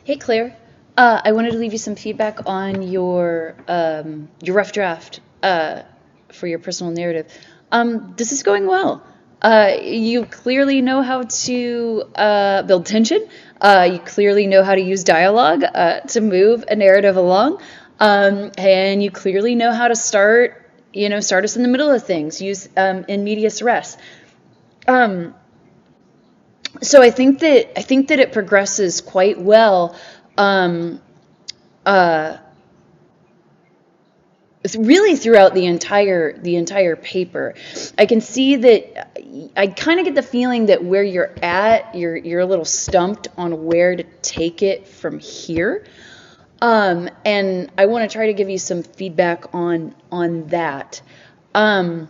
Hey Claire, I wanted to leave you some feedback on your rough draft for your personal narrative. This is going well. You clearly know how to build tension. You clearly know how to use dialogue to move a narrative along, and you clearly know how to start us in the middle of things. Use in medias res. Um, so I think that it progresses quite well. Um, uh, really throughout the entire paper. I can see that I kind of get the feeling that where you're at, you're a little stumped on where to take it from here. And I want to try to give you some feedback on that. Um,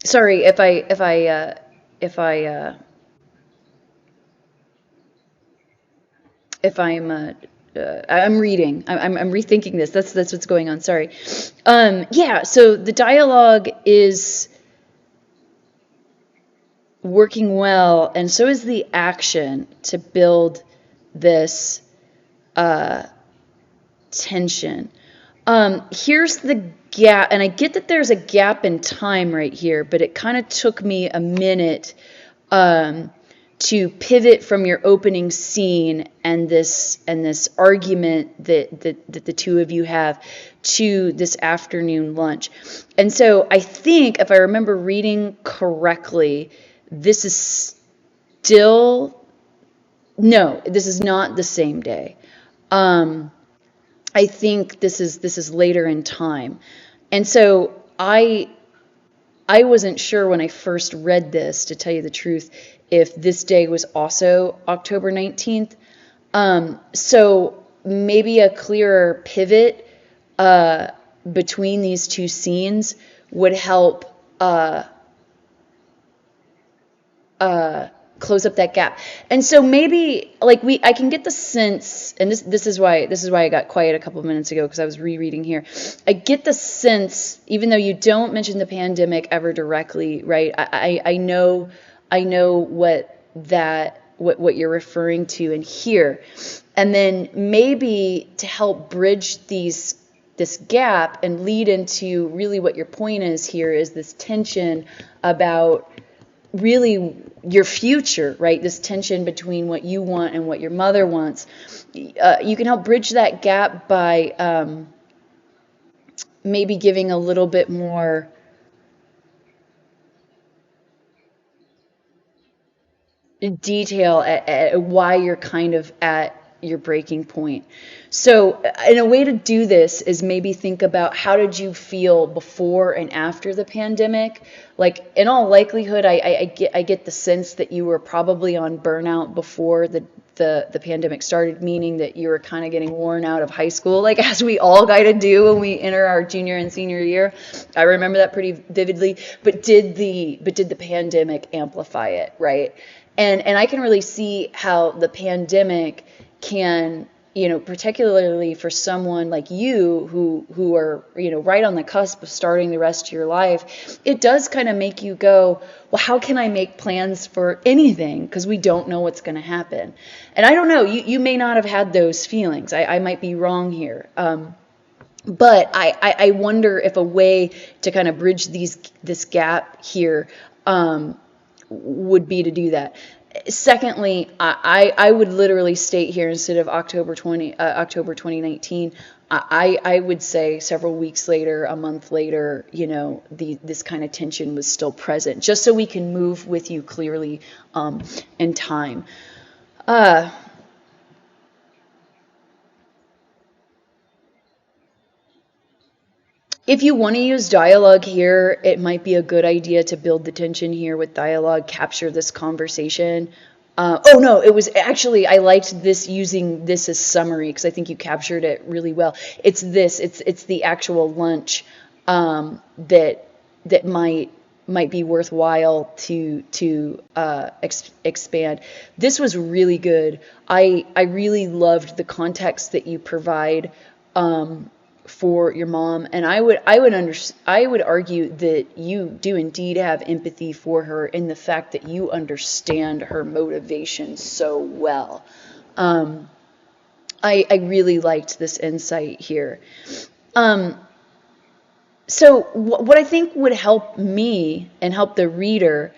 Sorry if I'm reading. I'm rethinking this. That's what's going on. Sorry. Yeah. So the dialogue is working well, and so is the action to build this uh, tension. Here's the gap, and I get that there's a gap in time right here, but it kind of took me a minute um, to pivot from your opening scene and this argument that the two of you have to this afternoon lunch. And so I think if I remember reading correctly, this is still no, this is not the same day. Um, I think this is later in time. And so I wasn't sure when I first read this, to tell you the truth, if this day was also October 19th. So maybe a clearer pivot uh, between these two scenes would help uh, close up that gap. And so maybe like I can get the sense, and this is why I got quiet a couple of minutes ago, because I was rereading here. I get the sense, even though you don't mention the pandemic ever directly, right? I know what you're referring to in here. And then maybe to help bridge this gap and lead into really what your point is here, is this tension about really your future, right? This tension between what you want and what your mother wants. You can help bridge that gap by maybe giving a little bit more detail at why you're kind of at your breaking point. So, in a way to do this is maybe think about, how did you feel before and after the pandemic? Like, in all likelihood, I get the sense that you were probably on burnout before the pandemic started, meaning that you were kind of getting worn out of high school, like as we all got to do when we enter our junior and senior year. I remember that pretty vividly. But did the pandemic amplify it, right? And I can really see how the pandemic can, particularly for someone like you who are, right on the cusp of starting the rest of your life, it does kind of make you go, well, how can I make plans for anything? Because we don't know what's going to happen. And I don't know, you may not have had those feelings. I might be wrong here. But I wonder if a way to kind of bridge this gap here would be to do that. Secondly, I would literally state here, instead of October 2019, I would say several weeks later, a month later, this kind of tension was still present, just so we can move with you clearly in time. Uh, If you want to use dialogue here, it might be a good idea to build the tension here with dialogue, capture this conversation. Oh no, it was actually, I liked this, using this as summary, because I think you captured it really well. It's the actual lunch that might be worthwhile to expand. This was really good. I really loved the context that you provide for your mom, and I would argue that you do indeed have empathy for her in the fact that you understand her motivation so well. I really liked this insight here. So what I think would help me and help the reader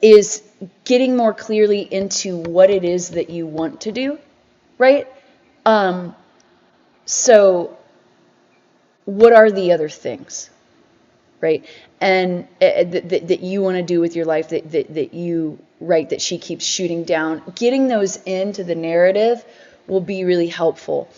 is getting more clearly into what it is that you want to do, right? So what are the other things, right? And that you want to do with your life, that you, right, that she keeps shooting down. Getting those into the narrative will be really helpful.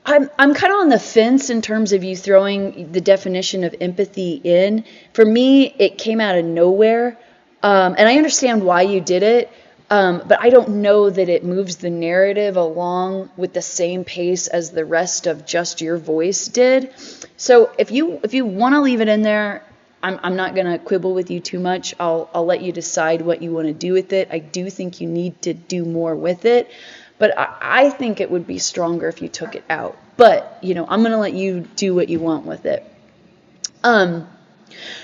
I'm kind of on the fence in terms of you throwing the definition of empathy in. For me, it came out of nowhere. And I understand why you did it, but I don't know that it moves the narrative along with the same pace as the rest of Just Your Voice did. So if you want to leave it in there, I'm not going to quibble with you too much. I'll let you decide what you want to do with it. I do think you need to do more with it, but I think it would be stronger if you took it out. But, I'm going to let you do what you want with it.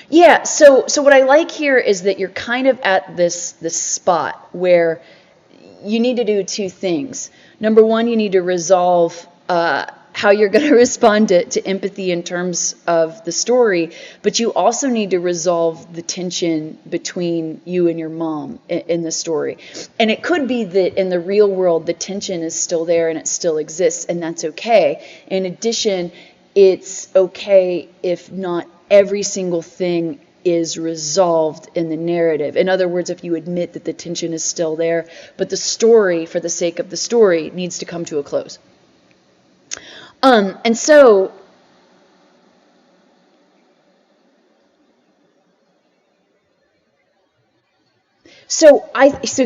Yeah, so what I like here is that you're kind of at this spot where you need to do two things. Number one, you need to resolve how you're going to respond to empathy in terms of the story, but you also need to resolve the tension between you and your mom in the story. And it could be that in the real world, the tension is still there and it still exists, and that's okay. In addition, it's okay if not every single thing is resolved in the narrative. In other words, if you admit that the tension is still there, but the story, for the sake of the story, needs to come to a close. And so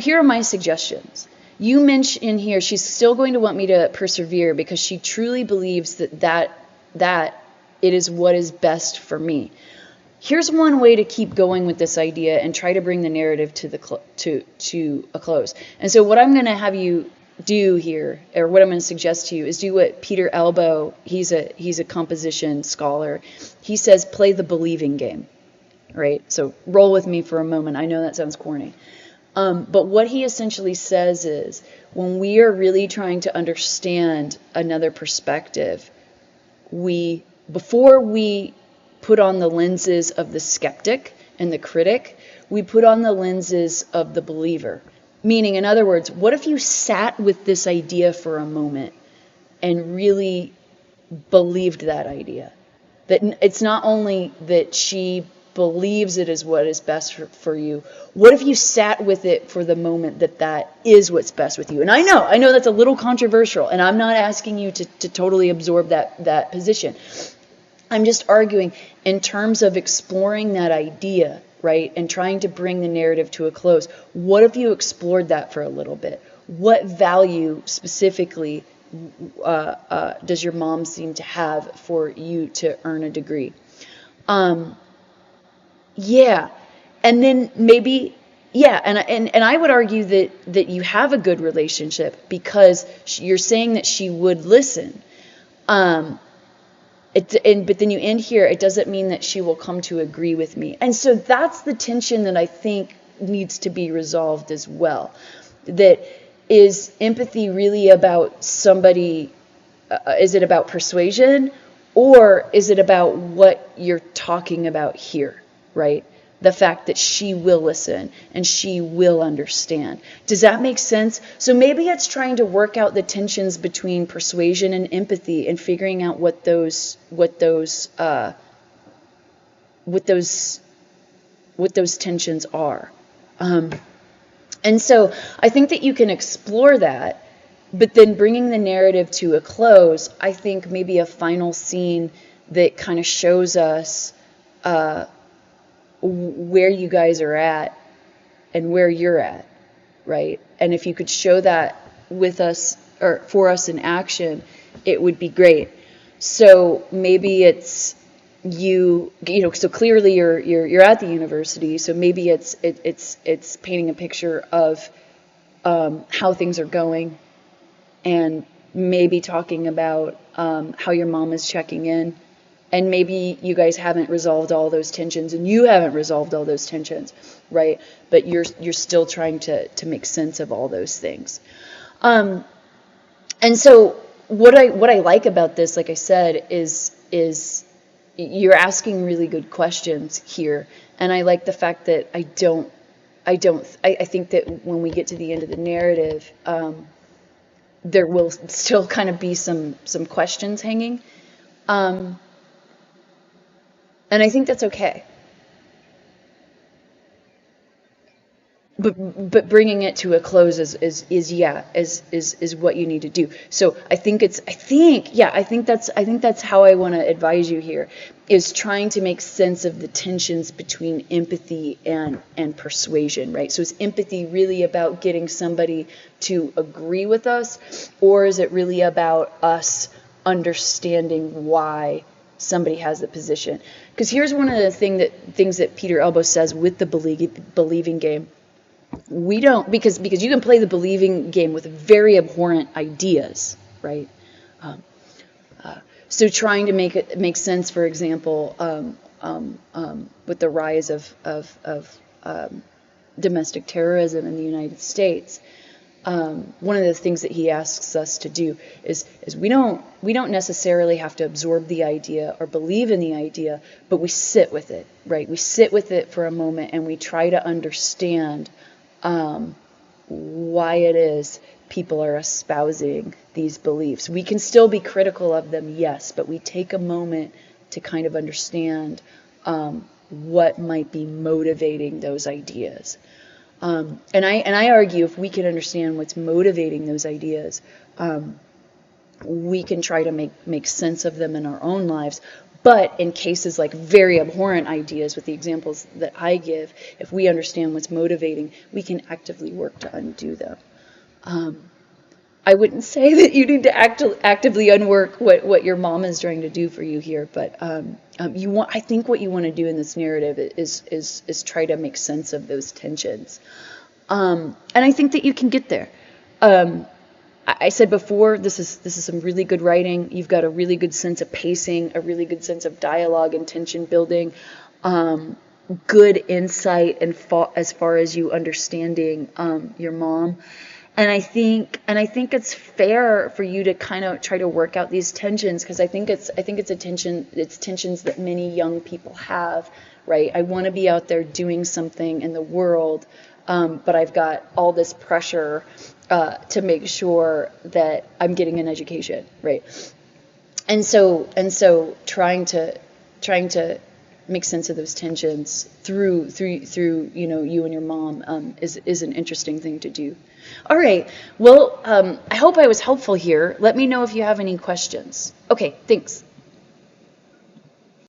here are my suggestions. You mention here she's still going to want me to persevere because she truly believes that it is what is best for me. Here's one way to keep going with this idea and try to bring the narrative to a close. And so what I'm going to have you do here, or what I'm going to suggest to you, is do what Peter Elbow, he's a composition scholar, he says, play the believing game, right? So roll with me for a moment. I know that sounds corny. But what he essentially says is, when we are really trying to understand another perspective, before we put on the lenses of the skeptic and the critic, we put on the lenses of the believer. Meaning, in other words, what if you sat with this idea for a moment and really believed that idea? That it's not only that she believes it is what is best for you. What if you sat with it for the moment that is what's best with you? And I know that's a little controversial, and I'm not asking you to totally absorb that position. I'm just arguing in terms of exploring that idea, right, and trying to bring the narrative to a close. What if you explored that for a little bit? What value specifically does your mom seem to have for you to earn a degree? Yeah, and then maybe, yeah, and I would argue that you have a good relationship because you're saying that she would listen. But then you end here, it doesn't mean that she will come to agree with me. And so that's the tension that I think needs to be resolved as well. That is empathy really about somebody, is it about persuasion, or is it about what you're talking about here, right? The fact that she will listen and she will understand. Does that make sense? So maybe it's trying to work out the tensions between persuasion and empathy and figuring out what those tensions are. And so I think that you can explore that, but then bringing the narrative to a close, I think maybe a final scene that kind of shows us where you guys are at and where you're at, right? And if you could show that with us or for us in action, it would be great. So maybe it's you know, so clearly you're at the university, so maybe it's painting a picture of how things are going, and maybe talking about how your mom is checking in. And maybe you guys haven't resolved all those tensions, and you haven't resolved all those tensions, right? But you're still trying to make sense of all those things. And so what I like about this, like I said, is you're asking really good questions here, and I like the fact that I think that when we get to the end of the narrative, there will still kind of be some questions hanging, and I think that's okay. But bringing it to a close is yeah is what you need to do. So I think that's how I want to advise you here, is trying to make sense of the tensions between empathy and persuasion, right? So is empathy really about getting somebody to agree with us, or is it really about us understanding why somebody has the position? Because here's one of the things that Peter Elbow says with the believing game. We don't, because you can play the believing game with very abhorrent ideas, right? Um, so trying to make sense, for example, with the rise of domestic terrorism in the United States, one of the things that he asks us to do is we don't necessarily have to absorb the idea or believe in the idea, but we sit with it, right? We sit with it for a moment and we try to understand why it is people are espousing these beliefs. We can still be critical of them, yes, but we take a moment to kind of understand what might be motivating those ideas. And I argue, if we can understand what's motivating those ideas, we can try to make sense of them in our own lives. But in cases like very abhorrent ideas, with the examples that I give, if we understand what's motivating, we can actively work to undo them. I wouldn't say that you need to actively unwork what your mom is trying to do for you here, but I think what you want to do in this narrative is try to make sense of those tensions, and I think that you can get there. I said before, this is some really good writing. You've got a really good sense of pacing, a really good sense of dialogue and tension building, good insight and as far as you understanding your mom. And I think it's fair for you to kind of try to work out these tensions, because I think it's tensions that many young people have, right? I want to be out there doing something in the world, but I've got all this pressure to make sure that I'm getting an education, right? And so trying to make sense of those tensions through you and your mom is an interesting thing to do. All right. Well, I hope I was helpful here. Let me know if you have any questions. Okay, thanks.